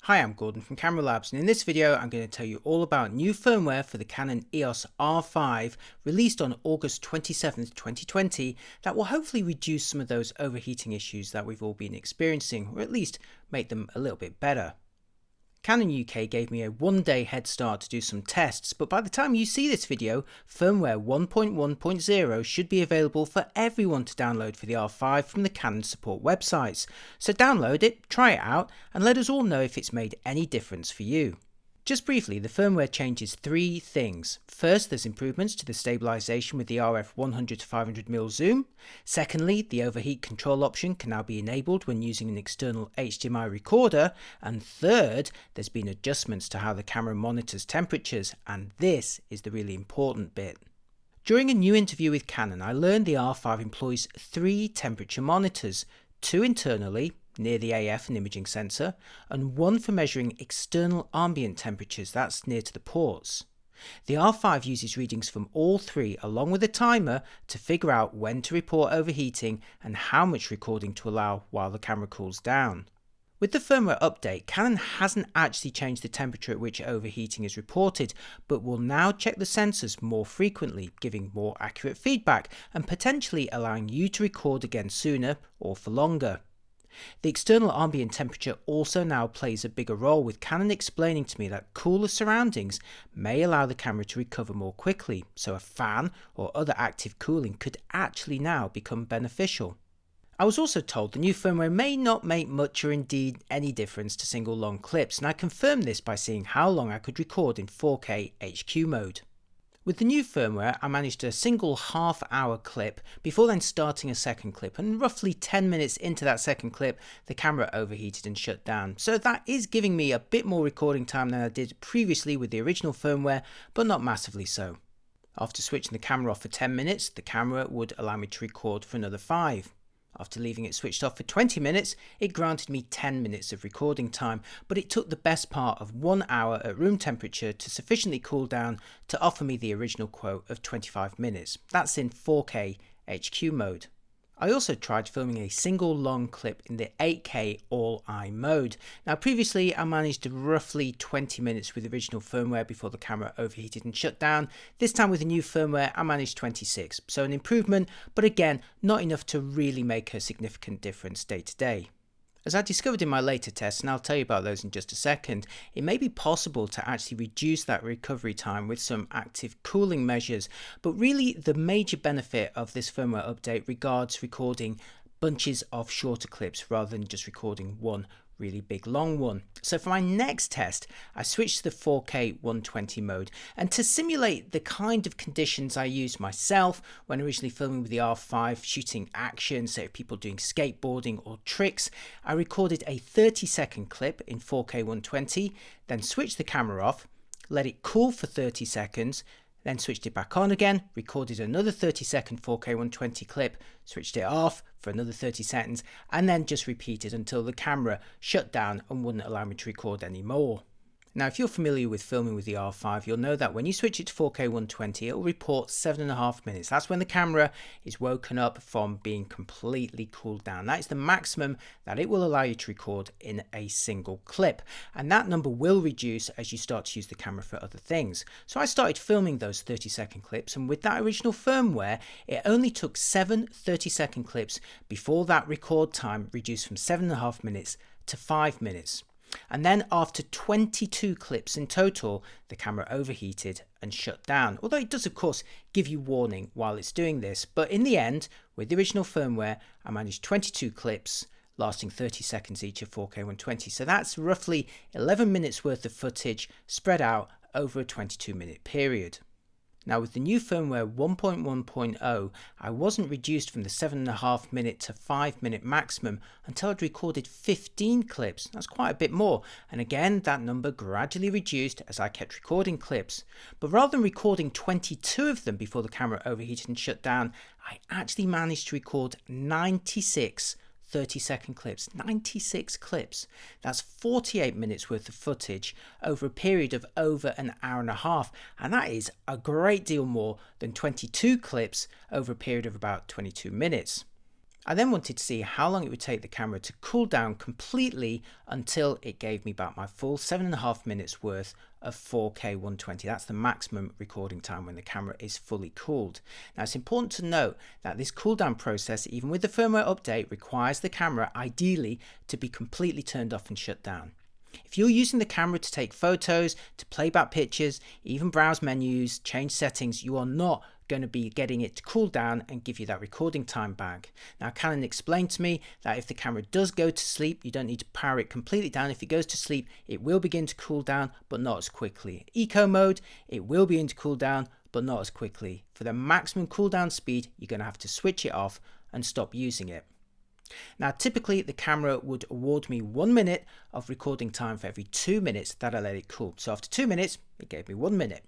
Hi, I'm Gordon from Camera Labs, and in this video I'm going to tell you all about new firmware for the Canon EOS R5 released on August 27th, 2020 that will hopefully reduce some of those overheating issues that we've all been experiencing, or at least make them a little bit better. Canon UK gave me a one-day head start to do some tests, but by the time you see this video, firmware 1.1.0 should be available for everyone to download for the R5 from the Canon support websites. So download it, try it out, and let us all know if it's made any difference for you. Just briefly, the firmware changes three things. First, there's improvements to the stabilization with the RF 100 to 500mm zoom. Secondly, the overheat control option can now be enabled when using an external HDMI recorder. And third, there's been adjustments to how the camera monitors temperatures, and this is the really important bit. During a new interview with Canon, I learned the R5 employs three temperature monitors, two internally, near the AF and imaging sensor, and one for measuring external ambient temperatures, that's near to the ports. The R5 uses readings from all three along with a timer to figure out when to report overheating and how much recording to allow while the camera cools down. With the firmware update, Canon hasn't actually changed the temperature at which overheating is reported, but will now check the sensors more frequently, giving more accurate feedback and potentially allowing you to record again sooner or for longer. The external ambient temperature also now plays a bigger role, with Canon explaining to me that cooler surroundings may allow the camera to recover more quickly, so a fan or other active cooling could actually now become beneficial. I was also told the new firmware may not make much or indeed any difference to single long clips, and I confirmed this by seeing how long I could record in 4K HQ mode. With the new firmware, I managed a single half-hour clip before then starting a second clip, and roughly 10 minutes into that second clip, the camera overheated and shut down. So that is giving me a bit more recording time than I did previously with the original firmware, but not massively so. After switching the camera off for 10 minutes, the camera would allow me to record for another 5. After leaving it switched off for 20 minutes, it granted me 10 minutes of recording time, but it took the best part of 1 hour at room temperature to sufficiently cool down to offer me the original quote of 25 minutes. That's in 4K HQ mode. I also tried filming a single long clip in the 8K all-eye mode. Now previously I managed roughly 20 minutes with the original firmware before the camera overheated and shut down. This time with the new firmware I managed 26, so an improvement, but again not enough to really make a significant difference day to day. As I discovered in my later tests, and I'll tell you about those in just a second, it may be possible to actually reduce that recovery time with some active cooling measures, but really the major benefit of this firmware update regards recording bunches of shorter clips rather than just recording one really big long one. So for my next test, I switched to the 4K 120 mode, and to simulate the kind of conditions I used myself when originally filming with the R5 shooting action, so people doing skateboarding or tricks, I recorded a 30-second clip in 4K 120, then switched the camera off, let it cool for 30 seconds, then switched it back on again, recorded another 30-second 4K 120 clip, switched it off for another 30 seconds, and then just repeated until the camera shut down and wouldn't allow me to record anymore. Now if you're familiar with filming with the R5, you'll know that when you switch it to 4K 120, it will report 7.5 minutes. That's when the camera is woken up from being completely cooled down. That is the maximum that it will allow you to record in a single clip. And that number will reduce as you start to use the camera for other things. So I started filming those 30-second clips, and with that original firmware, it only took 7 30-second clips before that record time reduced from 7.5 minutes to 5 minutes. And then after 22 clips in total, the camera overheated and shut down. Although it does of course give you warning while it's doing this, but in the end, with the original firmware, I managed 22 clips lasting 30 seconds each of 4K 120. So that's roughly 11 minutes worth of footage spread out over a 22-minute period. Now with the new firmware 1.1.0, I wasn't reduced from the 7.5 minute to 5 minute maximum until I'd recorded 15 clips. That's quite a bit more, and again that number gradually reduced as I kept recording clips. But rather than recording 22 of them before the camera overheated and shut down, I actually managed to record 96 30-second clips, 96 clips. That's 48 minutes worth of footage over a period of over an hour and a half, and that is a great deal more than 22 clips over a period of about 22 minutes. I then wanted to see how long it would take the camera to cool down completely until it gave me back my full 7.5 minutes worth of 4K 120. That's the maximum recording time when the camera is fully cooled. Now it's important to note that this cool down process, even with the firmware update, requires the camera ideally to be completely turned off and shut down. If you're using the camera to take photos, to play back pictures, even browse menus, change settings, you are not going to be getting it to cool down and give you that recording time back. Now Canon explained to me that if the camera does go to sleep, you don't need to power it completely down. If it goes to sleep, it will begin to cool down, but not as quickly. Eco mode, it will begin to cool down, but not as quickly. For the maximum cooldown speed, you're going to have to switch it off and stop using it. Now typically the camera would award me 1 minute of recording time for every 2 minutes that I let it cool. So after 2 minutes, it gave me 1 minute.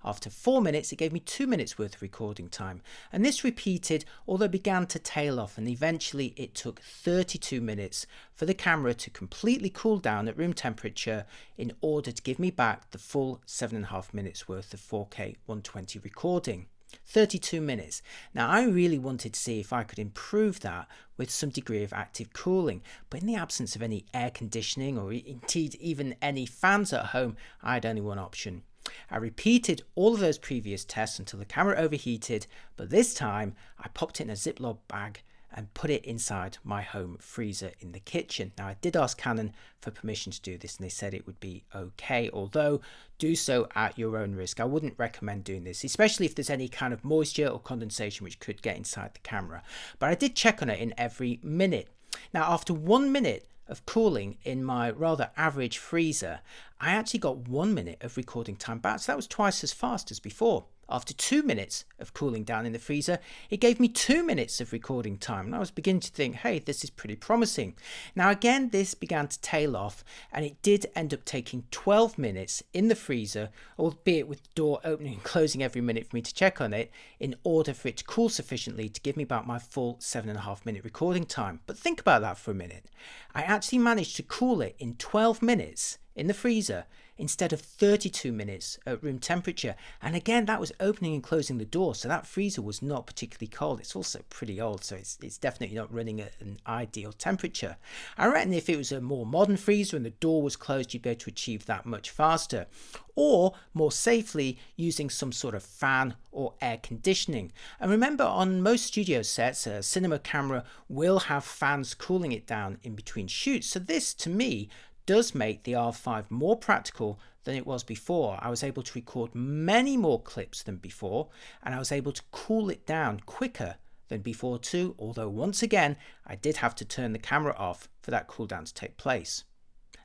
After 4 minutes, it gave me 2 minutes worth of recording time. And this repeated, although it began to tail off, and eventually it took 32 minutes for the camera to completely cool down at room temperature in order to give me back the full 7.5 minutes worth of 4K 120 recording. 32 minutes. Now I really wanted to see if I could improve that with some degree of active cooling, but in the absence of any air conditioning or indeed even any fans at home, I had only one option. I repeated all of those previous tests until the camera overheated, but this time I popped it in a Ziploc bag and put it inside my home freezer in the kitchen. Now I did ask Canon for permission to do this and they said it would be okay, although do so at your own risk. I wouldn't recommend doing this, especially if there's any kind of moisture or condensation which could get inside the camera. But I did check on it in every minute. Now after 1 minute of cooling in my rather average freezer, I actually got 1 minute of recording time back, so that was twice as fast as before. After 2 minutes of cooling down in the freezer, it gave me 2 minutes of recording time, and I was beginning to think, hey, this is pretty promising. Now again, this began to tail off, and it did end up taking 12 minutes in the freezer, albeit with the door opening and closing every minute for me to check on it, in order for it to cool sufficiently to give me back my full 7.5 minute recording time. But think about that for a minute. I actually managed to cool it in 12 minutes in the freezer instead of 32 minutes at room temperature. And again, that was opening and closing the door, so that freezer was not particularly cold. It's also pretty old, so it's definitely not running at an ideal temperature. I reckon if it was a more modern freezer and the door was closed, you'd be able to achieve that much faster, or more safely using some sort of fan or air conditioning. And remember, on most studio sets, a cinema camera will have fans cooling it down in between shoots. So this, to me, does make the R5 more practical than it was before. I was able to record many more clips than before, and I was able to cool it down quicker than before too, although once again I did have to turn the camera off for that cool down to take place.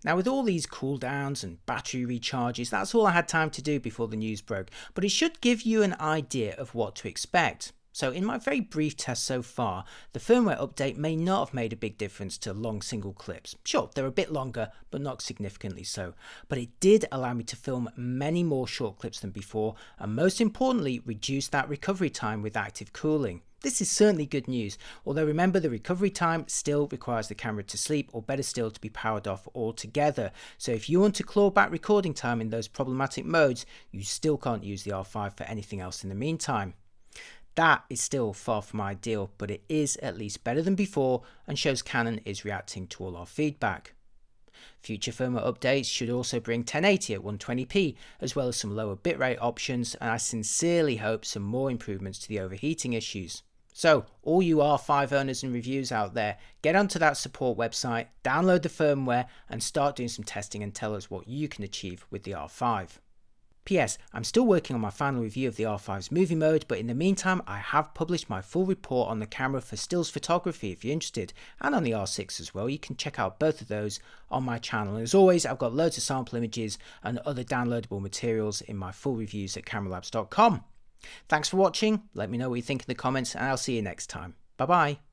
Now with all these cool downs and battery recharges, that's all I had time to do before the news broke, but it should give you an idea of what to expect. So in my very brief test so far, the firmware update may not have made a big difference to long single clips. Sure, they're a bit longer, but not significantly so. But it did allow me to film many more short clips than before, and most importantly, reduce that recovery time with active cooling. This is certainly good news, although remember the recovery time still requires the camera to sleep, or better still to be powered off altogether. So if you want to claw back recording time in those problematic modes, you still can't use the R5 for anything else in the meantime. That is still far from ideal, but it is at least better than before and shows Canon is reacting to all our feedback. Future firmware updates should also bring 1080 at 120p, as well as some lower bitrate options, and I sincerely hope some more improvements to the overheating issues. So, all you R5 owners and reviews out there, get onto that support website, download the firmware, and start doing some testing and tell us what you can achieve with the R5. P.S. I'm still working on my final review of the R5's movie mode, but in the meantime I have published my full report on the camera for stills photography if you're interested, and on the R6 as well. You can check out both of those on my channel, and as always I've got loads of sample images and other downloadable materials in my full reviews at cameralabs.com. Thanks for watching, let me know what you think in the comments, and I'll see you next time. Bye bye.